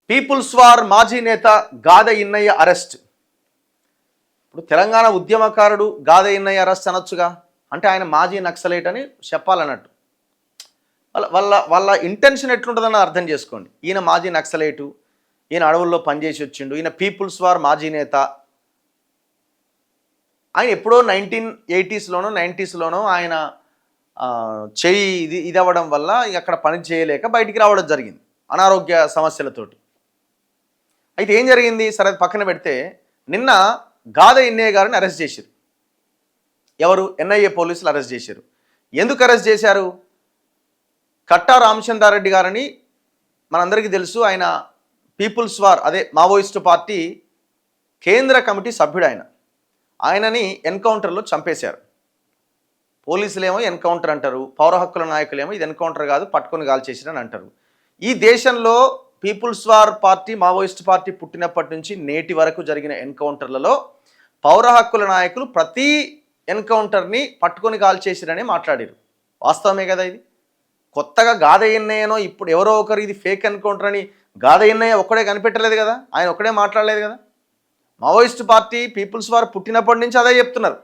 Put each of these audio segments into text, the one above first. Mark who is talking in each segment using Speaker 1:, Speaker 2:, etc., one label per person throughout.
Speaker 1: Peoples war మాజీ నేత గాదె Innaiah arrest. ఇప్పుడు తెలంగాణ ఉద్యమకారుడు గాదె ఇన్నయ్య అరెస్ట్ అనొచ్చుగా, అంటే ఆయన మాజీ నక్సలైట్ అని చెప్పాలన్నట్టు. వాళ్ళ వాళ్ళ ఇంటెన్షన్ ఎట్లుంటుందని అర్థం చేసుకోండి. ఈయన మాజీ నక్సలైటు, ఈయన అడవుల్లో పనిచేసి వచ్చిండు, ఈయన పీపుల్స్ వార్ మాజీ నేత. ఆయన ఎప్పుడో 1980s 90s ఆయన చెయ్యి ఇది అవ్వడం వల్ల అక్కడ పని చేయలేక బయటికి రావడం జరిగింది అనారోగ్య సమస్యలతోటి. అయితే ఏం జరిగింది సరే పక్కన పెడితే, నిన్న గాదె ఇన్నయ్య గారిని అరెస్ట్ చేశారు. ఎవరు? ఎన్ఐఏ పోలీసులు అరెస్ట్ చేశారు. ఎందుకు అరెస్ట్ చేశారు? కట్టా రామచంద్రారెడ్డి గారని మనందరికీ తెలుసు. ఆయన పీపుల్స్ వార్ అదే మావోయిస్టు పార్టీ కేంద్ర కమిటీ సభ్యుడు. ఆయనని ఎన్కౌంటర్లో చంపేశారు. పోలీసులేమో ఎన్కౌంటర్ అంటారు, పౌర హక్కుల నాయకులేమో ఇది ఎన్కౌంటర్ కాదు పట్టుకొని కాల్చేసిరని అంటారు. ఈ దేశంలో People's War party Maoist party పుట్టినప్పటి నుంచి నేటి వరకు జరిగిన ఎన్కౌంటర్లలో పౌర హక్కుల నాయకులు ప్రతి ఎన్కౌంటర్ని పట్టుకొని కాల్చేసిరని మాట్లాడారు. వాస్తవమే కదా ఇది. కొత్తగా గాదె ఇన్నయ్యనో ఇప్పుడు ఎవరో ఒకరు ఇది ఫేక్ ఎన్కౌంటర్ అని గాదె ఇన్నయ్య ఒక్కడే కనిపెట్టలేదు కదా, ఆయన ఒక్కడే మాట్లాడలేదు కదా. మావోయిస్ట్ పార్టీ పీపుల్స్ వార్ పుట్టినప్పటి నుంచి అదే చెప్తున్నారు.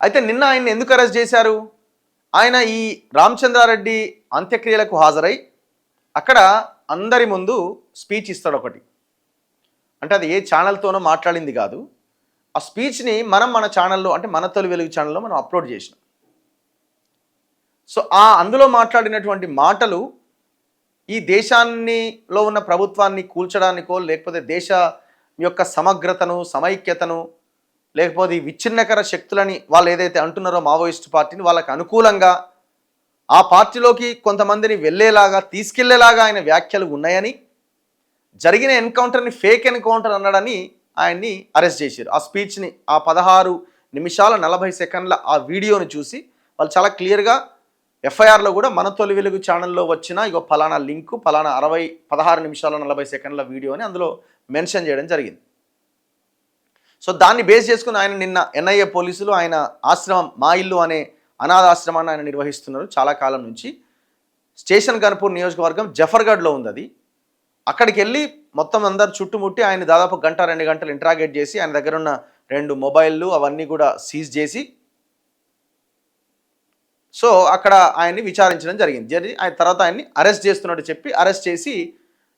Speaker 1: అయితే నిన్న ఆయన్ని ఎందుకు అరెస్ట్ చేశారు? ఆయన ఈ రామచంద్రారెడ్డి అంత్యక్రియలకు హాజరై అక్కడ అందరి ముందు స్పీచ్ ఇస్తాడు ఒకటి. అంటే అది ఏ ఛానల్తోనో మాట్లాడింది కాదు. ఆ స్పీచ్ని మన ఛానల్లో, అంటే మన తొలి వెలుగు ఛానల్లో మనం అప్లోడ్ చేసినాం. సో అందులో మాట్లాడినటువంటి మాటలు ఈ దేశాన్నిలో ఉన్న ప్రభుత్వాన్ని కూల్చడానికో, లేకపోతే దేశ యొక్క సమగ్రతను, సమైక్యతను, లేకపోతే ఈ విచ్ఛిన్నకర శక్తులని వాళ్ళు ఏదైతే అంటున్నారో మావోయిస్ట్ పార్టీని, వాళ్ళకి అనుకూలంగా ఆ పార్టీలోకి కొంతమందిని వెళ్ళేలాగా తీసుకెళ్లేలాగా ఆయన వ్యాఖ్యలు ఉన్నాయని, జరిగిన ఎన్కౌంటర్ని ఫేక్ ఎన్కౌంటర్ అన్నాడని ఆయన్ని అరెస్ట్ చేశారు. ఆ స్పీచ్ని, ఆ 16 నిమిషాల 40 సెకండ్ల ఆ వీడియోని చూసి వాళ్ళు చాలా క్లియర్గా ఎఫ్ఐఆర్లో కూడా మన తొలి వెలుగు ఛానల్లో వచ్చిన ఇగో ఫలానా లింకు, ఫలానా 16 నిమిషాల 40 సెకండ్ల వీడియో అని అందులో మెన్షన్ చేయడం జరిగింది. సో దాన్ని బేస్ చేసుకుని ఆయన నిన్న ఎన్ఐఏ పోలీసులు ఆయన ఆశ్రమం, మా ఇల్లు అనే అనాథాశ్రమాన్ని ఆయన నిర్వహిస్తున్నారు చాలా కాలం నుంచి. స్టేషన్ గన్పూర్ నియోజకవర్గం జఫర్గఢ్లో ఉంది అది. అక్కడికి వెళ్ళి మొత్తం అందరు చుట్టుముట్టి ఆయన దాదాపు 1-2 గంటలు ఇంటరాగేట్ చేసి ఆయన దగ్గర ఉన్న 2 మొబైళ్ళు అవన్నీ కూడా సీజ్ చేసి, సో అక్కడ ఆయన్ని విచారించడం జరిగింది. ఆయన తర్వాత ఆయన్ని అరెస్ట్ చేస్తున్నట్టు చెప్పి అరెస్ట్ చేసి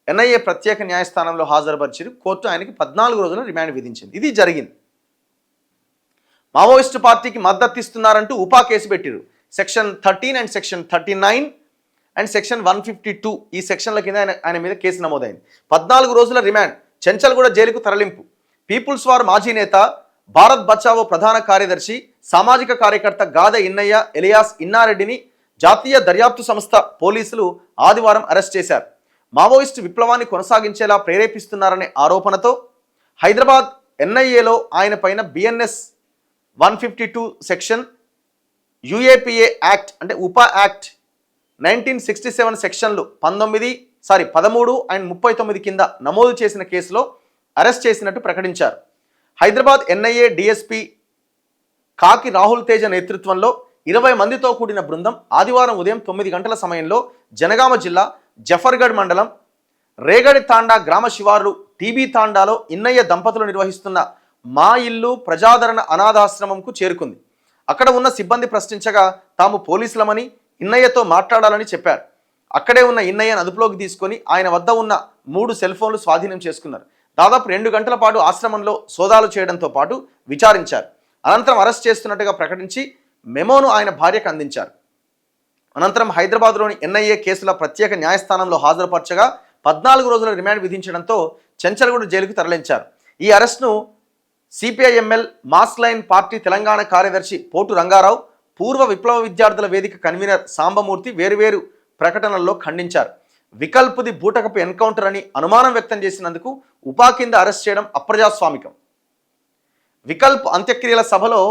Speaker 1: ఎన్ఐఏ ప్రత్యేక న్యాయస్థానంలో హాజరుపరిచారు. కోర్టు ఆయనకి 14 రోజుల రిమాండ్ విధించింది. ఇది జరిగింది. మావోయిస్టు పార్టీకి మద్దతు ఇస్తున్నారంటూ ఉపా కేసు పెట్టారు. Section 13 and section 39 and section 152 ఈ సెక్షన్ల కింద ఆయన మీద కేసు నమోదైంది. 14 రోజుల రిమాండ్, చెంచల్గూడ జైలుకు తరలింపు. పీపుల్స్ వార్ మాజీ నేత, భారత్ బచావో ప్రధాన కార్యదర్శి, సామాజిక కార్యకర్త గాదె ఇన్నయ్య ఎలియాస్ ఇన్నారెడ్డిని జాతీయ దర్యాప్తు సంస్థ పోలీసులు ఆదివారం అరెస్ట్ చేశారు. మావోయిస్టు విప్లవాన్ని కొనసాగించేలా ప్రేరేపిస్తున్నారనే ఆరోపణతో హైదరాబాద్ ఎన్ఐఏలో ఆయన పైన BNS 152 సెక్షన్, UAPA యాక్ట్ అంటే ఉపా యాక్ట్ 1967 సెక్షన్లు 13 అండ్ 39 కింద నమోదు చేసిన కేసులో అరెస్ట్ చేసినట్టు ప్రకటించారు. హైదరాబాద్ ఎన్ఐఏ డిఎస్పీ కాకి రాహుల్ తేజ నేతృత్వంలో 20 మందితో కూడిన బృందం ఆదివారం ఉదయం 9 గంటల సమయంలో జనగామ జిల్లా జఫర్గఢ్ మండలం రేగడి తాండా గ్రామ శివార్లు టీబీ తాండాలో ఇన్నయ్య దంపతులు నిర్వహిస్తున్న మా ఇల్లు ప్రజాదరణ అనాథాశ్రమంకు చేరుకుంది. అక్కడ ఉన్న సిబ్బంది ప్రశ్నించగా తాము పోలీసులమని, ఇన్నయ్యతో మాట్లాడాలని చెప్పారు. అక్కడే ఉన్న ఇన్నయ్యను అదుపులోకి తీసుకొని ఆయన వద్ద ఉన్న 3 సెల్ ఫోన్లు స్వాధీనం చేసుకున్నారు. దాదాపు 2 గంటల పాటు ఆశ్రమంలో సోదాలు చేయడంతో పాటు విచారించారు. అనంతరం అరెస్ట్ చేస్తున్నట్టుగా ప్రకటించి మెమోను ఆయన భార్యకు అందించారు. అనంతరం హైదరాబాద్లోని ఎన్ఐఏ కేసుల ప్రత్యేక న్యాయస్థానంలో హాజరుపరచగా 14 రోజుల రిమాండ్ విధించడంతో చెంచల్గూడ జైలుకు తరలించారు. ఈ అరెస్ట్ను CPIML mass line party Telangana కార్యదర్శి పోటు రంగారావు, పూర్వ విప్లవ విద్యార్థుల వేదిక కన్వీనర్ సాంబమూర్తి వేరువేరు ప్రకటనల్లో ఖండించారు. వికల్పుది బూటకపు ఎన్కౌంటర్ అని అనుమానం వ్యక్తం చేసినందుకు ఉపా కింద అరెస్ట్ చేయడం అప్రజాస్వామికం. వికల్ప్ అంత్యక్రియల సభలో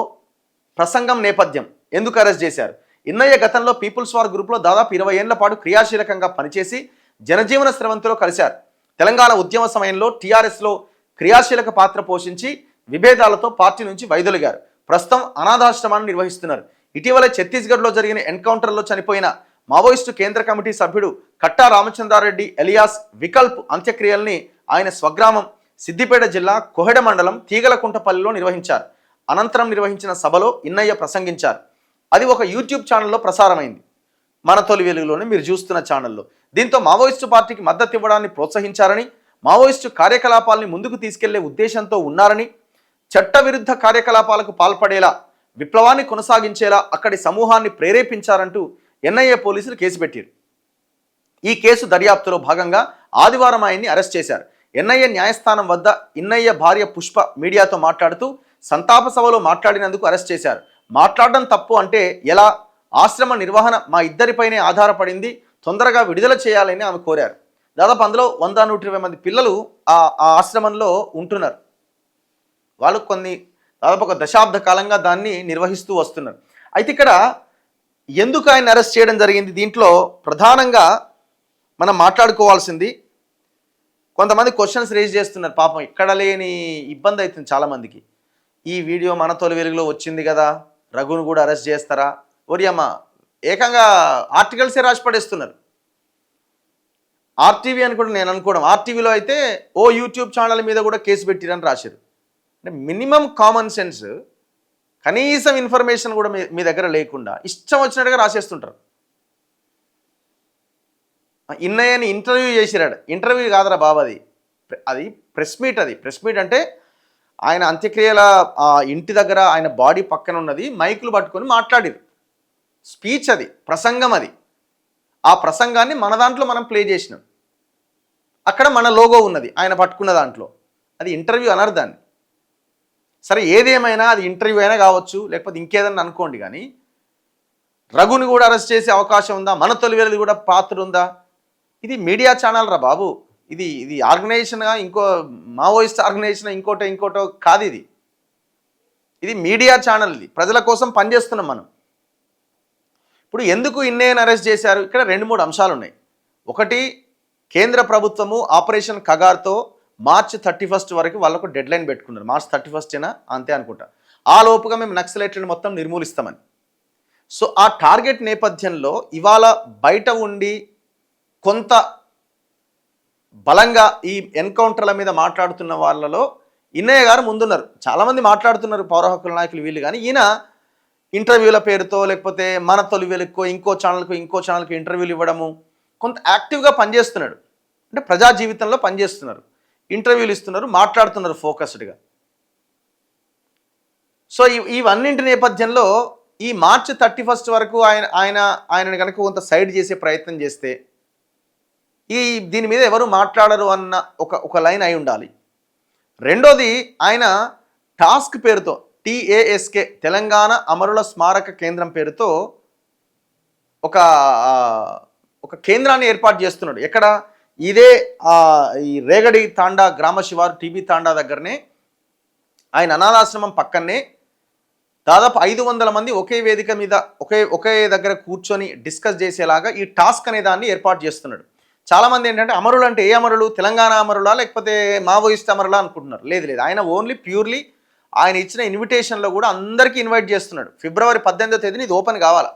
Speaker 1: ప్రసంగం నేపథ్యం ఎందుకు అరెస్ట్ చేశారు? ఇన్నయ్య గతంలో పీపుల్స్ వార్ గ్రూప్లో దాదాపు 20 ఏళ్ల పాటు క్రియాశీలకంగా పనిచేసి జనజీవన స్రవంతిలో కలిశారు. తెలంగాణ ఉద్యమ సమయంలో TRSలో క్రియాశీలక పాత్ర పోషించి విభేదాలతో పార్టీ నుంచి వైదొలిగారు. ప్రస్తుతం అనాథాశ్రమాన్ని నిర్వహిస్తున్నారు. ఇటీవల ఛత్తీస్గఢ్లో జరిగిన ఎన్కౌంటర్లో చనిపోయిన మావోయిస్టు కేంద్ర కమిటీ సభ్యుడు కట్టా రామచంద్రారెడ్డి ఎలియాస్ వికల్ప్ అంత్యక్రియల్ని ఆయన స్వగ్రామం సిద్దిపేట జిల్లా కొహెడ మండలం తీగలకుంటపల్లిలో నిర్వహించారు. అనంతరం నిర్వహించిన సభలో ఇన్నయ్య ప్రసంగించారు. అది ఒక యూట్యూబ్ ఛానల్లో ప్రసారమైంది. మన తొలి వెలుగులోనే మీరు చూస్తున్న ఛానల్లో. దీంతో మావోయిస్టు పార్టీకి మద్దతు ఇవ్వడాన్ని ప్రోత్సహించారని, మావోయిస్టు కార్యకలాపాలని ముందుకు తీసుకెళ్లే ఉద్దేశంతో ఉన్నారని, చట్టవిరుద్ధ కార్యకలాపాలకు పాల్పడేలా, విప్లవాన్ని కొనసాగించేలా అక్కడి సమూహాన్ని ప్రేరేపించారంటూ ఎన్ఐఏ పోలీసులు కేసు పెట్టారు. ఈ కేసు దర్యాప్తులో భాగంగా ఆదివారం ఆయన్ని అరెస్ట్ చేశారు. ఎన్ఐఏ న్యాయస్థానం వద్ద ఇన్నయ్య భార్య పుష్ప మీడియాతో మాట్లాడుతూ సంతాప సభలో మాట్లాడినందుకు అరెస్ట్ చేశారు. మాట్లాడడం తప్పు అంటే ఎలా? ఆశ్రమ నిర్వహణ మా ఇద్దరిపైనే ఆధారపడింది, తొందరగా విడుదల చేయాలని ఆమె కోరారు. దాదాపు అందులో 100-120 మంది పిల్లలు ఆ ఆశ్రమంలో ఉంటున్నారు. వాళ్ళు దాదాపు ఒక దశాబ్ద కాలంగా దాన్ని నిర్వహిస్తూ వస్తున్నారు. అయితే ఇక్కడ ఎందుకు ఆయన అరెస్ట్ చేయడం జరిగింది? దీంట్లో ప్రధానంగా మనం మాట్లాడుకోవాల్సింది, కొంతమంది క్వశ్చన్స్ రేజ్ చేస్తున్నారు. పాపం ఇక్కడ లేని ఇబ్బంది అవుతుంది చాలామందికి. ఈ వీడియో మన తొలి వెలుగులో వచ్చింది కదా, రఘును కూడా అరెస్ట్ చేస్తారా? ఒరియమ్మ, ఏకంగా ఆర్టికల్సే రాసి పడేస్తున్నారు. ఆర్టీవీ అని కూడా నేను అనుకోవడం, ఆర్టీవీలో అయితే ఓ యూట్యూబ్ ఛానల్ మీద కూడా కేసు పెట్టిరని రాశారు. అంటే మినిమం కామన్ సెన్స్, కనీసం ఇన్ఫర్మేషన్ కూడా మీ దగ్గర లేకుండా ఇష్టం వచ్చినట్టుగా రాసేస్తుంటారు. ఇన్నయ్యని ఇంటర్వ్యూ చేసిరాడు. ఇంటర్వ్యూ కాదురా బాబు, అది ప్రెస్ మీట్. అది ప్రెస్ మీట్ అంటే ఆయన అంత్యక్రియల ఇంటి దగ్గర ఆయన బాడీ పక్కన ఉన్నది, మైకులు పట్టుకొని మాట్లాడిరు. స్పీచ్ అది, ప్రసంగం అది. ఆ ప్రసంగాన్ని మన దాంట్లో మనం ప్లే చేసినాం. అక్కడ మన లోగో ఉన్నది ఆయన పట్టుకున్న దాంట్లో. అది ఇంటర్వ్యూ అనరు దాన్ని. సరే, ఏదేమైనా అది ఇంటర్వ్యూ అయినా కావచ్చు, లేకపోతే ఇంకేదన్నా అనుకోండి. కానీ రఘుని కూడా అరెస్ట్ చేసే అవకాశం ఉందా? మన తొలి వెలుగు కూడా పాత్ర ఉందా? ఇది మీడియా ఛానల్ రా బాబు. ఇది ఆర్గనైజేషన్గా, ఇంకో మావోయిస్ట్ ఆర్గనైజేషన్ ఇంకోటో కాదు. ఇది మీడియా ఛానల్. ఇది ప్రజల కోసం పనిచేస్తున్నాం మనం. ఇప్పుడు ఎందుకు ఇన్నయ్యను అరెస్ట్ చేశారు? ఇక్కడ 2-3 అంశాలు ఉన్నాయి. ఒకటి, కేంద్ర ప్రభుత్వము ఆపరేషన్ కగార్తో మార్చి 31 వరకు వాళ్ళకు డెడ్ లైన్ పెట్టుకున్నారు. మార్చి 31 అంతే అనుకుంటా. ఆ లోపుగా మేము నక్సలైట్లను మొత్తం నిర్మూలిస్తామని. సో ఆ టార్గెట్ నేపథ్యంలో ఇవాళ బయట ఉండి కొంత బలంగా ఈ ఎన్కౌంటర్ల మీద మాట్లాడుతున్న వాళ్ళలో ఇన్నయ్య గారు ముందున్నారు. చాలామంది మాట్లాడుతున్నారు, పౌర హక్కుల నాయకులు వీళ్ళు. కానీ ఈయన ఇంటర్వ్యూల పేరుతో, లేకపోతే మన తొలి వెలుగుకో ఇంకో ఛానల్కి ఇంటర్వ్యూలు ఇవ్వడము, కొంత యాక్టివ్గా పనిచేస్తున్నాడు. అంటే ప్రజా జీవితంలో పనిచేస్తున్నారు, ఇంటర్వ్యూలు ఇస్తున్నారు, మాట్లాడుతున్నారు ఫోకస్డ్గా. సో ఇవన్నింటి నేపథ్యంలో ఈ మార్చి 31 వరకు ఆయనని కనుక కొంత సైడ్ చేసే ప్రయత్నం చేస్తే దీని మీద ఎవరు మాట్లాడరు అన్న ఒక లైన్ అయి ఉండాలి. రెండోది, ఆయన టాస్క్ పేరుతో TASK తెలంగాణ అమరుల స్మారక కేంద్రం పేరుతో ఒక కేంద్రాన్ని ఏర్పాటు చేస్తున్నాడు. ఎక్కడ? ఇదే ఈ రేగడి తాండా గ్రామ శివారు టీబీ తాండా దగ్గరనే, ఆయన అనాథాశ్రమం పక్కనే దాదాపు 500 మంది ఒకే వేదిక మీద ఒకే దగ్గర కూర్చొని డిస్కస్ చేసేలాగా ఈ టాస్క్ అనే దాన్ని ఏర్పాటు చేస్తున్నాడు. చాలామంది ఏంటంటే అమరులు అంటే ఏ అమరులు? తెలంగాణ అమరులా లేకపోతే మావోయిస్ట్ అమరులా అనుకుంటున్నారు. లేదు, ఆయన ఓన్లీ ప్యూర్లీ ఆయన ఇచ్చిన ఇన్విటేషన్లో కూడా అందరికీ ఇన్వైట్ చేస్తున్నాడు. ఫిబ్రవరి 18వ తేదీన ఇది ఓపెన్ కావాలా.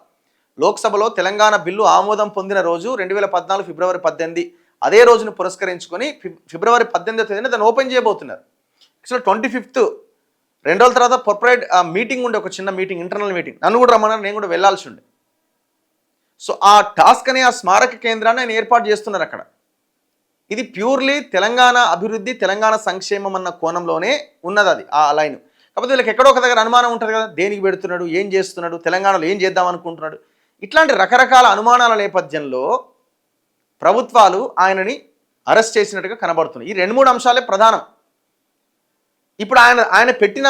Speaker 1: లోక్సభలో తెలంగాణ బిల్లు ఆమోదం పొందిన రోజు 2014 ఫిబ్రవరి 18, అదే రోజును పురస్కరించుకొని ఫిబ్రవరి 18వ తేదీన దాన్ని ఓపెన్ చేయబోతున్నారు. యాక్చువల్ 25th 2 రోజుల తర్వాత కార్పొరేట్ మీటింగ్ ఉండే, ఒక చిన్న మీటింగ్, ఇంటర్నల్ మీటింగ్. నన్ను కూడా రమ్మన్నారు, నేను కూడా వెళ్ళాల్సి ఉండే. సో ఆ టాస్క్ అనే ఆ స్మారక కేంద్రాన్ని ఆయన ఏర్పాటు చేస్తున్నారు అక్కడ. ఇది ప్యూర్లీ తెలంగాణ అభివృద్ధి, తెలంగాణ సంక్షేమం అన్న కోణంలోనే ఉన్నది అది ఆ లైన్. కాకపోతే వీళ్ళకి ఎక్కడో ఒక దగ్గర అనుమానం ఉంటుంది కదా, దేనికి పెడుతున్నాడు, ఏం చేస్తున్నాడు, తెలంగాణలో ఏం చేద్దాం అనుకుంటున్నాడు. ఇట్లాంటి రకరకాల అనుమానాల నేపథ్యంలో ప్రభుత్వాలు ఆయనని అరెస్ట్ చేసినట్టుగా కనబడుతున్నాయి. ఈ 2-3 అంశాలే ప్రధానం. ఇప్పుడు ఆయన పెట్టిన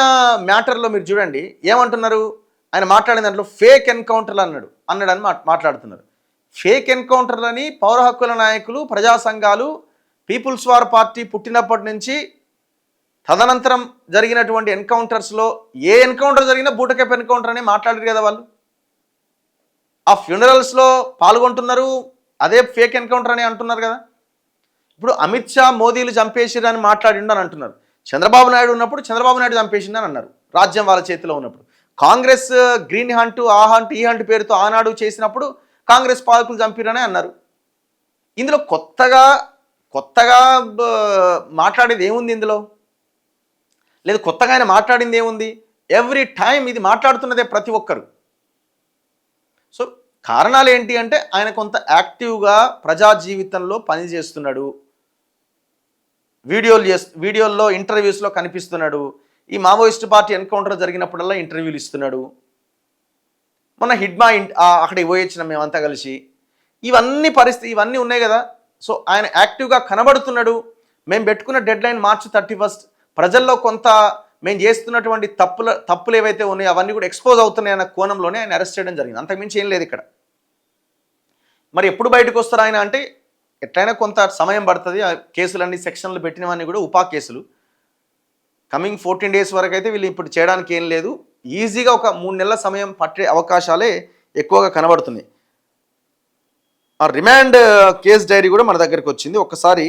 Speaker 1: మ్యాటర్లో మీరు చూడండి ఏమంటున్నారు. ఆయన మాట్లాడిన దాంట్లో ఫేక్ ఎన్కౌంటర్లు అన్నాడని మాట్లాడుతున్నారు. ఫేక్ ఎన్కౌంటర్లని పౌర హక్కుల నాయకులు, ప్రజా సంఘాలు, పీపుల్స్ వార్ పార్టీ పుట్టినప్పటి నుంచి తదనంతరం జరిగినటువంటి ఎన్కౌంటర్స్లో ఏ ఎన్కౌంటర్ జరిగినా బూటకెప్ ఎన్కౌంటర్ అని మాట్లాడారు కదా వాళ్ళు. ఆ ఫ్యూనరల్స్లో పాల్గొంటున్నారు, అదే ఫేక్ ఎన్కౌంటర్ అని అంటున్నారు కదా. ఇప్పుడు అమిత్ షా మోదీలు చంపేసిరు అని మాట్లాడిండు అని అంటున్నారు. చంద్రబాబు నాయుడు ఉన్నప్పుడు చంద్రబాబు నాయుడు చంపేసిండు అని అన్నారు, రాజ్యం వాళ్ళ చేతిలో ఉన్నప్పుడు. కాంగ్రెస్ గ్రీన్ హంట్, ఆ హంట్, ఈ హంట్ పేరుతో ఆనాడు చేసినప్పుడు కాంగ్రెస్ పాలకులు చంపిరనే అన్నారు. ఇందులో కొత్తగా మాట్లాడేది ఏముంది ఇందులో? లేదు కొత్తగా ఆయన మాట్లాడింది ఏముంది? ఎవ్రీ టైం ఇది మాట్లాడుతున్నదే ప్రతి ఒక్కరు. సో కారణాలు ఏంటి అంటే ఆయన కొంత యాక్టివ్గా ప్రజా జీవితంలో పనిచేస్తున్నాడు, వీడియోల్లో ఇంటర్వ్యూస్లో కనిపిస్తున్నాడు. ఈ మావోయిస్ట్ పార్టీ ఎన్కౌంటర్ జరిగినప్పుడల్లా ఇంటర్వ్యూలు ఇస్తున్నాడు. మొన్న హిడ్మా అక్కడికి పోయొచ్చినాం మేమంతా కలిసి. ఇవన్నీ ఉన్నాయి కదా. సో ఆయన యాక్టివ్గా కనబడుతున్నాడు. మేము పెట్టుకున్న డెడ్లైన్ March 31. ప్రజల్లో కొంత మేము చేస్తున్నటువంటి తప్పులు ఏవైతే ఉన్నాయో అవన్నీ కూడా ఎక్స్పోజ్ అవుతున్నాయి అన్న కోణంలోనే ఆయన అరెస్ట్ చేయడం జరిగింది. అంతకుమించి ఏం లేదు ఇక్కడ. మరి ఎప్పుడు బయటకు వస్తారు ఆయన అంటే ఎట్లయినా కొంత సమయం పడుతుంది. ఆ కేసులన్నీ సెక్షన్లు పెట్టినవన్నీ కూడా ఉపా కేసులు. కమింగ్ 14 days వరకు అయితే వీళ్ళు ఇప్పుడు చేయడానికి ఏం లేదు. ఈజీగా ఒక 3 నెలల సమయం పట్టే అవకాశాలే ఎక్కువగా కనబడుతున్నాయి. ఆ రిమాండ్ కేస్ డైరీ కూడా మన దగ్గరికి వచ్చింది. ఒక్కసారి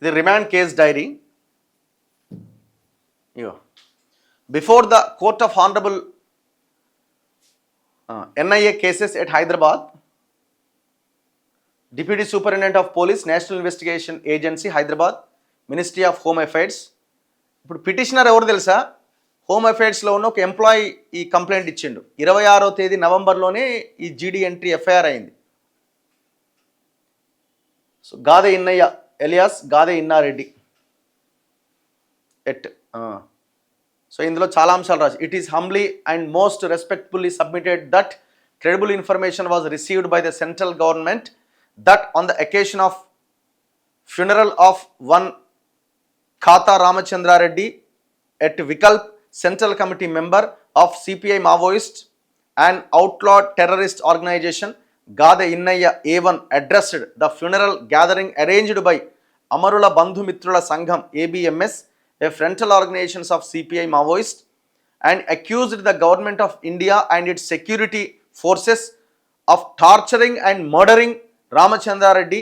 Speaker 1: ఇది remand case dairy. Before the court of honourable NIA cases at Hyderabad, Deputy Superintendent of Police, National Investigation Agency, Hyderabad, Ministry of Home Affairs. ఇప్పుడు పిటిషనర్ ఎవరు తెలుసా? హోమ్ అఫైర్స్లో ఉన్న ఒక ఎంప్లాయీ ఈ కంప్లైంట్ ఇచ్చిండు. 26వ తేదీ నవంబర్లోనే ఈ GD ఎంట్రీ FIR అయింది. So Gade Innaiah alias Gade Inna Reddy at. So ఇందులో చాలా అంశాలు రాసి, it is humbly and most respectfully submitted that credible information was received by the central government that on the occasion of funeral of one Khata Ramachandra Reddy at Vikalp, Central Committee member of CPI Maoist and outlaw terrorist organization, Gade Innaya A1 addressed the funeral gathering arranged by Amarula Bandhu Mitrula Sangham ABMS, a frontal organization of CPI Maoist, and accused the government of India and its security forces of torturing and murdering Ramachandra Reddy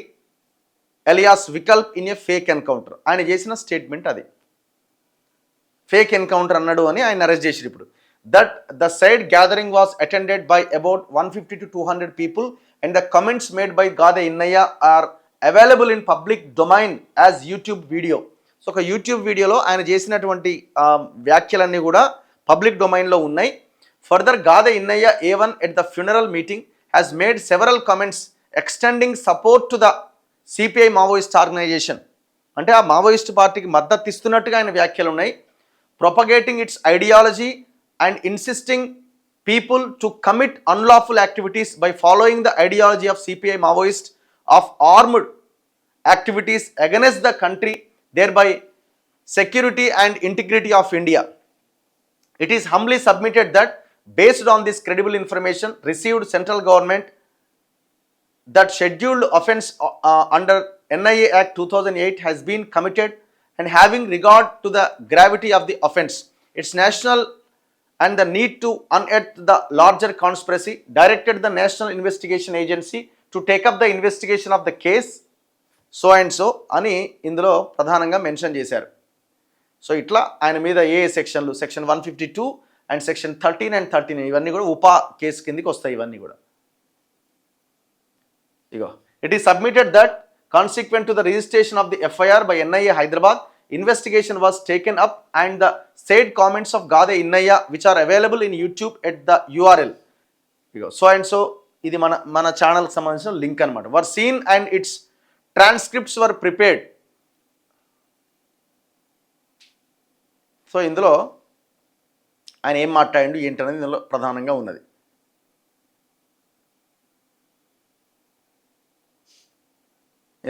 Speaker 1: alias Vikalp in a fake encounter. ఆయన చేసిన statement అది. Fake encounter అన్నాడు అని ఆయన arrest చేసిరు ఇప్పుడు. That the side gathering was attended by about 150 to 200 people and the comments made by Gade Innaya are available in public domain as YouTube video. So ఒక YouTube వీడియోలో ఆయన చేసినటువంటి వ్యాఖ్యలన్నీ కూడా పబ్లిక్ డొమైన్లో ఉన్నాయి. Further Gade Innaya A1 at the funeral meeting has made several comments extending support to the CPI Maoist organization. అంటే ఆ Maoist పార్టీకి మద్దతు ఇస్తున్నట్టుగా ఆయన వ్యాఖ్యలు ఉన్నాయి. propagating its ideology and insisting people to commit unlawful activities by following the ideology of CPI Maoist of armed activities against the country, thereby security and integrity of India. It is humbly submitted that based on this credible information received central government that scheduled offence under NIA Act 2008 has been committed and having regard to the gravity of the offence, its national and the need to unearth the larger conspiracy, directed the National Investigation Agency to take up the investigation of the case so and so అని ఇందులో ప్రధానంగా mention చేశారు. So ఇట్లా ఆయన మీద ఏ సెక్షన్లు, section 152 and section 13 and 13 ఇవన్నీ కూడా ఉపా కేసు కిందకి వస్తాయి. ఇవన్నీ కూడా ఇగో it is submitted that consequent to the registration of the FIR by NIA Hyderabad, investigation was taken up and the said comments of Gade Innaya which are available in YouTube at the URL so and so ఇది మన ఛానల్కి సంబంధించిన link అనమాట. were seen and its transcripts were prepared. So ఇందులో ఆయన ఏం మాట్లాడిండు ఏంటనేది ఇందులో ప్రధానంగా ఉన్నది.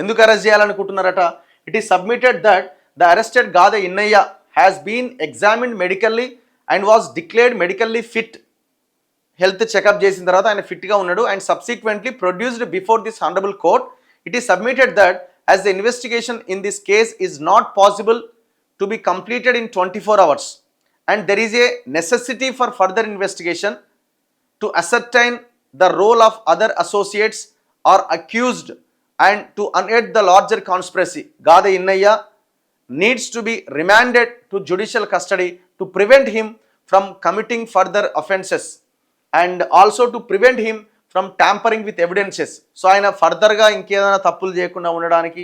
Speaker 1: ఎందుకు అరెస్ట్ చేయాలనుకుంటున్నారట? It is submitted that the arrested Gade Innaya has been examined medically and was declared medically fit. Health checkup చేసిన తర్వాత ఆయన ఫిట్గా ఉన్నాడు and subsequently produced before this honourable court. It is submitted that as the investigation in this case is not possible to be completed in 24 hours and there is a necessity for further investigation to ascertain the role of other associates or accused and to unearth the larger conspiracy. Gada Innaya needs to be remanded to judicial custody to prevent him from committing further offences and also to prevent him from tampering with evidences. So ఆయన ఫర్దర్గా ఇంకేదైనా తప్పులు చేయకుండా ఉండడానికి,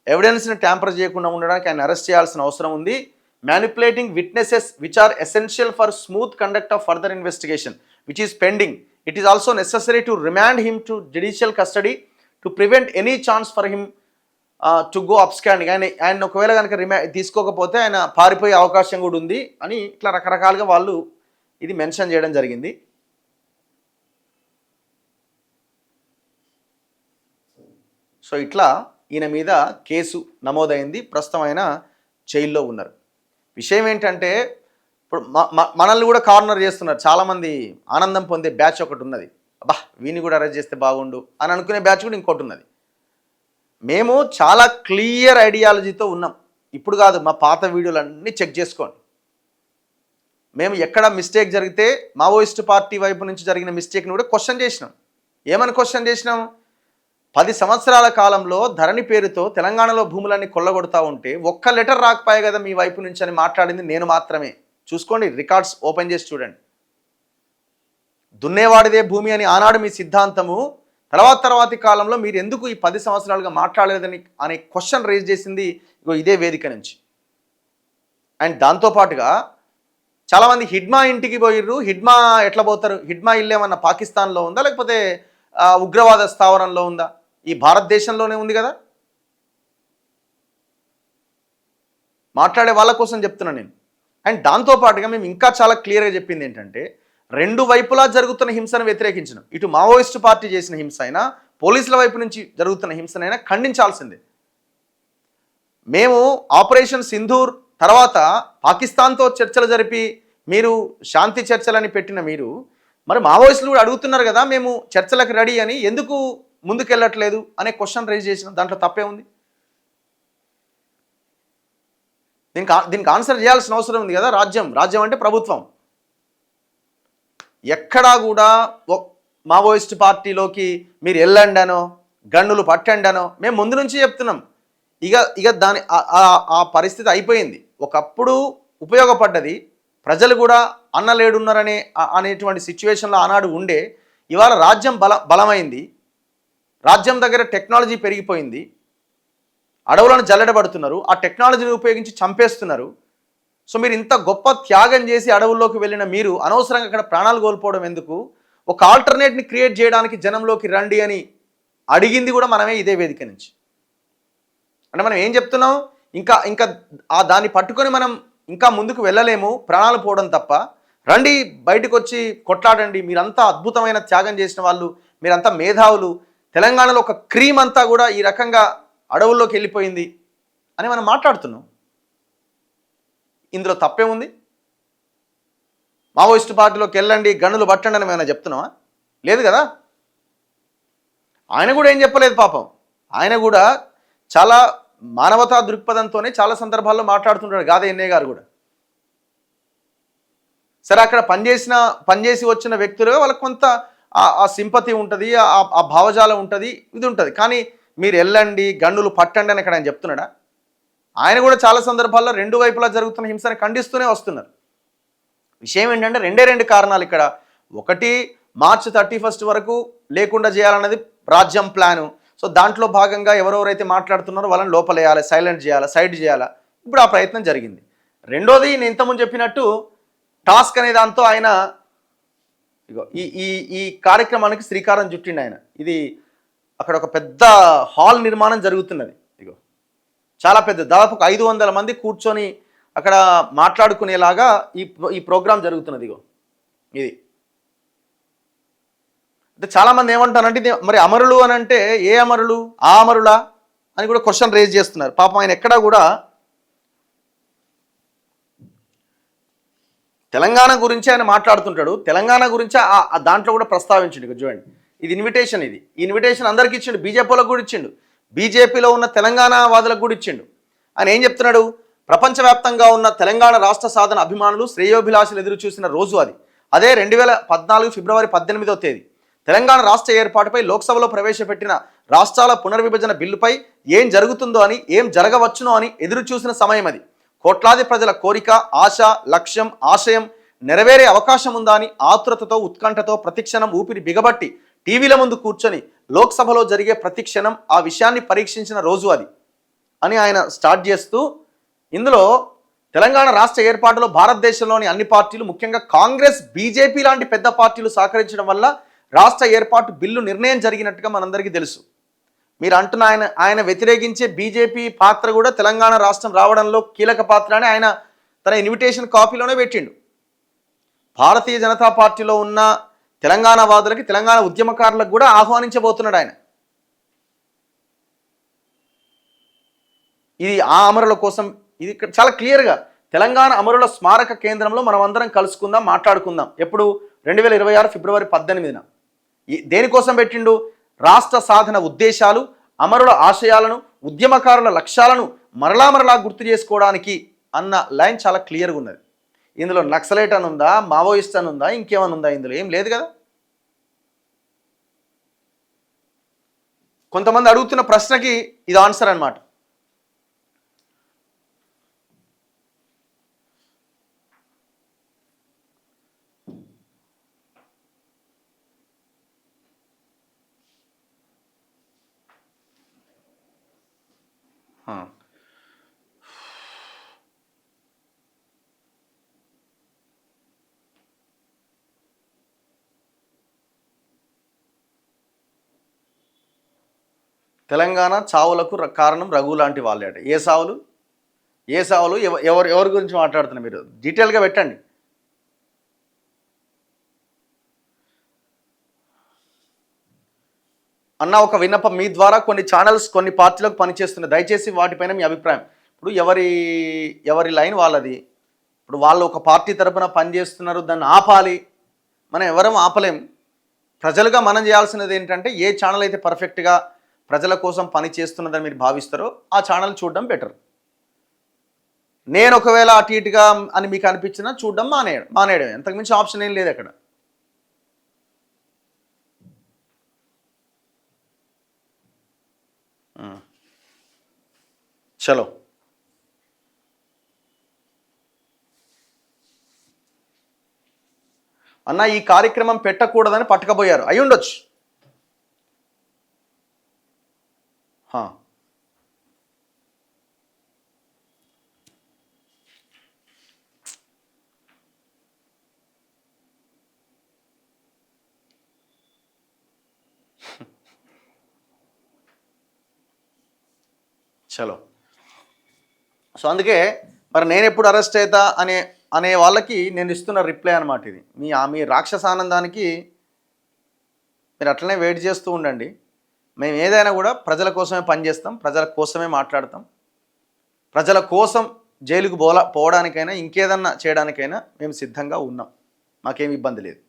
Speaker 1: ఎవిడెన్స్ని tamper చేయకుండా ఉండడానికి ఆయన arrest చేయాల్సిన అవసరం ఉంది. Manipulating witnesses which are essential for smooth conduct of further investigation which is pending. It is also necessary to remand him to judicial custody to prevent any chance for him to go absconding. ఆయన ఒకవేళ కనుక తీసుకోకపోతే ఆయన పారిపోయే అవకాశం కూడా ఉంది అని ఇట్లా రకరకాలుగా వాళ్ళు ఇది మెన్షన్ చేయడం జరిగింది. సో ఇట్లా ఈయన మీద కేసు నమోదైంది. ప్రస్తుతం ఆయన జైల్లో ఉన్నారు. విషయం ఏంటంటే ఇప్పుడు మనల్ని కూడా కార్నర్ చేస్తున్నారు చాలామంది. ఆనందం పొందే బ్యాచ్ ఒకటి ఉన్నది, అబ్బా వీని కూడా అరెస్ట్ చేస్తే బాగుండు అని అనుకునే బ్యాచ్ కూడా ఇంకోటి ఉన్నది. మేము చాలా క్లియర్ ఐడియాలజీతో ఉన్నాం. ఇప్పుడు కాదు, మా పాత వీడియోలన్నీ చెక్ చేసుకోండి. మేము ఎక్కడ మిస్టేక్ జరిగితే మావోయిస్ట్ పార్టీ వైపు నుంచి జరిగిన మిస్టేక్ని కూడా క్వశ్చన్ చేసినాం. ఏమని క్వశ్చన్ చేసినాం? 10 సంవత్సరాల కాలంలో ధరణి పేరుతో తెలంగాణలో భూములన్నీ కొల్లగొడతా ఉంటే ఒక్క లెటర్ రాకపోయే కదా మీ వైపు నుంచి అని మాట్లాడింది నేను మాత్రమే. చూసుకోండి, రికార్డ్స్ ఓపెన్ చేసి చూడండి. దున్నేవాడిదే భూమి అని ఆనాడు మీ సిద్ధాంతము, తర్వాతి కాలంలో మీరు ఎందుకు ఈ 10 సంవత్సరాలుగా మాట్లాడలేదని అనే క్వశ్చన్ రేజ్ చేసింది ఇదే వేదిక నుంచి. అండ్ దాంతోపాటుగా చాలామంది హిడ్మా ఇంటికి పోయిర్రు. హిడ్మా ఎట్లా పోతారు? హిడ్మా ఇల్లు ఏమన్నా పాకిస్తాన్లో ఉందా లేకపోతే ఉగ్రవాద స్థావరంలో ఉందా? ఈ భారతదేశంలోనే ఉంది కదా. మాట్లాడే వాళ్ళ కోసం చెప్తున్నాను నేను. అండ్ దాంతోపాటుగా మేము ఇంకా చాలా క్లియర్గా చెప్పింది ఏంటంటే, 2 వైపులా జరుగుతున్న హింసను వ్యతిరేకించడం. ఇటు మావోయిస్టు పార్టీ చేసిన హింస అయినా, పోలీసుల వైపు నుంచి జరుగుతున్న హింసనైనా ఖండించాల్సిందే. మేము ఆపరేషన్ సింధూర్ తర్వాత పాకిస్తాన్తో చర్చలు జరిపి మీరు శాంతి చర్చలని పెట్టిన మీరు మరి మావోయిస్టులు కూడా అడుగుతున్నారు కదా మేము చర్చలకు రెడీ అని, ఎందుకు ముందుకెళ్ళట్లేదు అనే క్వశ్చన్ రైజ్ చేసిన దాంట్లో తప్పే ఉంది? దీనికి ఆన్సర్ చేయాల్సిన అవసరం ఉంది కదా. రాజ్యం అంటే ప్రభుత్వం. ఎక్కడా కూడా మావోయిస్ట్ పార్టీలోకి మీరు వెళ్ళండి అనో గన్నులు పట్టండి అనో మేము ముందు నుంచి చెప్తున్నాం. ఇక దాని ఆ పరిస్థితి అయిపోయింది. ఒకప్పుడు ఉపయోగపడ్డది, ప్రజలు కూడా అన్నలేడున్నారనే అనేటువంటి సిచ్యువేషన్లో ఆనాడు ఉండే. ఇవాళ రాజ్యం బలమైంది, రాజ్యం దగ్గర టెక్నాలజీ పెరిగిపోయింది, అడవులను జల్లెడబడుతున్నారు, ఆ టెక్నాలజీని ఉపయోగించి చంపేస్తున్నారు. సో మీరు ఇంత గొప్ప త్యాగం చేసి అడవుల్లోకి వెళ్ళిన మీరు అనవసరంగా అక్కడ ప్రాణాలు కోల్పోవడం ఎందుకు? ఒక ఆల్టర్నేట్ని క్రియేట్ చేయడానికి జనంలోకి రండి అని అడిగింది కూడా మనమే ఇదే వేదిక నుంచి. అంటే మనం ఏం చెప్తున్నాం? ఇంకా దాన్ని పట్టుకొని మనం ఇంకా ముందుకు వెళ్ళలేము, ప్రాణాలు పోవడం తప్ప. రండి, బయటకు వచ్చి కొట్లాడండి, మీరంతా అద్భుతమైన త్యాగం చేసిన వాళ్ళు, మీరంతా మేధావులు, తెలంగాణలో ఒక క్రీమ్ అంతా కూడా ఈ రకంగా అడవుల్లోకి వెళ్ళిపోయింది అని మనం మాట్లాడుతున్నాం. ఇందులో తప్పే ఉంది? మావోయిస్టు పార్టీలోకి వెళ్ళండి, గన్నులు పట్టండి అని ఏమైనా చెప్తున్నావా? లేదు కదా. ఆయన కూడా ఏం చెప్పలేదు పాపం. ఆయన కూడా చాలా మానవతా దృక్పథంతోనే చాలా సందర్భాల్లో మాట్లాడుతుంటాడు. గాదే ఎన్ఏ గారు కూడా సరే అక్కడ పనిచేసి వచ్చిన వ్యక్తులుగా వాళ్ళకి కొంత ఆ సింపతి ఉంటుంది, ఆ భావజాలం ఉంటుంది, ఇది ఉంటుంది. కానీ మీరు వెళ్ళండి గన్నులు పట్టండి అని ఇక్కడ ఆయన చెప్తున్నాడా? ఆయన కూడా చాలా సందర్భాల్లో 2 వైపులా జరుగుతున్న హింసని ఖండిస్తూనే వస్తున్నారు. విషయం ఏంటంటే 2 కారణాలు ఇక్కడ. ఒకటి, మార్చి 31 వరకు లేకుండా చేయాలన్నది రాజ్యం ప్లాను. సో దాంట్లో భాగంగా ఎవరెవరైతే మాట్లాడుతున్నారో వాళ్ళని లోపలేయాలి, సైలెంట్ చేయాలి, సైడ్ చేయాలి. ఇప్పుడు ఆ ప్రయత్నం జరిగింది. రెండోది, నేను ఇంతకుముందు చెప్పినట్టు టాస్క్ అనే దాంతో ఆయన ఈ కార్యక్రమానికి శ్రీకారం చుట్టిండు ఆయన. ఇది అక్కడ ఒక పెద్ద హాల్ నిర్మాణం జరుగుతున్నది. చాలా పెద్ద, దాదాపు 500 మంది కూర్చొని అక్కడ మాట్లాడుకునేలాగా ఈ ప్రోగ్రాం జరుగుతున్నది. ఇది అంటే చాలామంది ఏమంటారంటే ఇది మరి అమరులు అని అంటే ఏ అమరులు, ఆ అమరులా అని కూడా క్వశ్చన్ రేజ్ చేస్తున్నారు. పాపం ఆయన ఎక్కడా కూడా తెలంగాణ గురించి ఆయన మాట్లాడుతుంటాడు. తెలంగాణ గురించి దాంట్లో కూడా ప్రస్తావించిండు. చూడండి, ఇది ఇన్విటేషన్. ఈ ఇన్విటేషన్ అందరికి ఇచ్చిండు, బీజేపీలకు కూడా ఇచ్చిండు. బీజేపీలో ఉన్న తెలంగాణ వాదులకు కూడా ఇచ్చిండు. ఆయన ఏం చెప్తున్నాడు? ప్రపంచవ్యాప్తంగా ఉన్న తెలంగాణ రాష్ట్ర సాధన అభిమానులు శ్రేయోభిలాషులు ఎదురు చూసిన రోజు అది. అదే 2014 ఫిబ్రవరి 18వ తేదీ తెలంగాణ రాష్ట్ర ఏర్పాటుపై లోక్సభలో ప్రవేశపెట్టిన రాష్ట్రాల పునర్విభజన బిల్లుపై ఏం జరుగుతుందో అని, ఏం జరగవచ్చునో అని ఎదురు చూసిన సమయం అది. కోట్లాది ప్రజల కోరిక, ఆశ, లక్ష్యం, ఆశయం నెరవేరే అవకాశం ఉందా అని ఆతృతతో, ఉత్కంఠతో ప్రతిక్షణం ఊపిరి బిగబట్టి టీవీల ముందు కూర్చొని లోక్సభలో జరిగే ప్రతిక్షణం ఆ విషయాన్ని పరీక్షించిన రోజు అది అని ఆయన స్టార్ట్ చేస్తూ, ఇందులో తెలంగాణ రాష్ట్ర ఏర్పాటులో భారతదేశంలోని అన్ని పార్టీలు, ముఖ్యంగా కాంగ్రెస్, బీజేపీ లాంటి పెద్ద పార్టీలు సహకరించడం వల్ల రాష్ట్ర ఏర్పాటు బిల్లు నిర్ణయం జరిగినట్టుగా మనందరికీ తెలుసు. మీరు అంటున్న ఆయన వ్యతిరేకించే బీజేపీ పాత్ర కూడా తెలంగాణ రాష్ట్రం రావడంలో కీలక పాత్ర అని ఆయన తన ఇన్విటేషన్ కాపీలోనే పెట్టిండు. భారతీయ జనతా పార్టీలో ఉన్న తెలంగాణ వాదులకి, తెలంగాణ ఉద్యమకారులకు కూడా ఆహ్వానించబోతున్నాడు ఆయన. ఇది ఆ అమరుల కోసం, ఇది చాలా క్లియర్గా తెలంగాణ అమరుల స్మారక కేంద్రంలో మనం అందరం కలుసుకుందాం, మాట్లాడుకుందాం. ఎప్పుడు? 2026 ఫిబ్రవరి 18న. దేనికోసం పెట్టిండు? రాష్ట్ర సాధన ఉద్దేశాలు, అమరుల ఆశయాలను, ఉద్యమకారుల లక్ష్యాలను మరలా గుర్తు చేసుకోవడానికి అన్న లైన్ చాలా క్లియర్గా ఉన్నది. ఇందులో నక్సలైట్ అని ఉందా, మావోయిస్ట్ అని ఉందా, ఇంకేమైనా ఉందా? ఇందులో ఏం లేదు కదా. కొంతమంది అడుగుతున్న ప్రశ్నకి ఇది ఆన్సర్ అన్నమాట. తెలంగాణ చావులకు కారణం రఘు లాంటి వాళ్ళే అట. ఏ సావులు? ఎవరి గురించి మాట్లాడుతున్నారు మీరు? డీటెయిల్గా పెట్టండి. అన్న, ఒక విన్నపం మీ ద్వారా కొన్ని ఛానల్స్, కొన్ని పార్టీలకు పనిచేస్తున్నాయి, దయచేసి వాటిపైన మీ అభిప్రాయం. ఇప్పుడు ఎవరి లైన్ వాళ్ళది. ఇప్పుడు వాళ్ళు ఒక పార్టీ తరపున పనిచేస్తున్నారు, దాన్ని ఆపాలి. మనం ఎవరం ఆపలేం. ప్రజలుగా మనం చేయాల్సినది ఏంటంటే, ఏ ఛానల్ అయితే పర్ఫెక్ట్గా ప్రజల కోసం పని చేస్తున్నదని మీరు భావిస్తారో ఆ ఛానల్ చూడడం బెటర్. నేను ఒకవేళ అటు ఇటుగా అని మీకు అనిపించినా చూడడం మానేయడం, అంతకుమించి ఆప్షన్ ఏం లేదు అక్కడ. చలో. అన్న, ఈ కార్యక్రమం పెట్టకూడదని పట్టుకపోయారు, అయి ఉండొచ్చు. చలో. సో అందుకే మరి నేను ఎప్పుడు అరెస్ట్ అవుతా అనే వాళ్ళకి నేను ఇస్తున్న రిప్లై అనమాట ఇది. మీ రాక్షసానందానికి మీరు అట్లనే వెయిట్ చేస్తూ ఉండండి. మేము ఏదైనా కూడా ప్రజల కోసమే పనిచేస్తాం, ప్రజల కోసమే మాట్లాడతాం. ప్రజల కోసం జైలుకు పోవడానికైనా, ఇంకేదన్నా చేయడానికైనా మేము సిద్ధంగా ఉన్నాం. మాకేం ఇబ్బంది లేదు.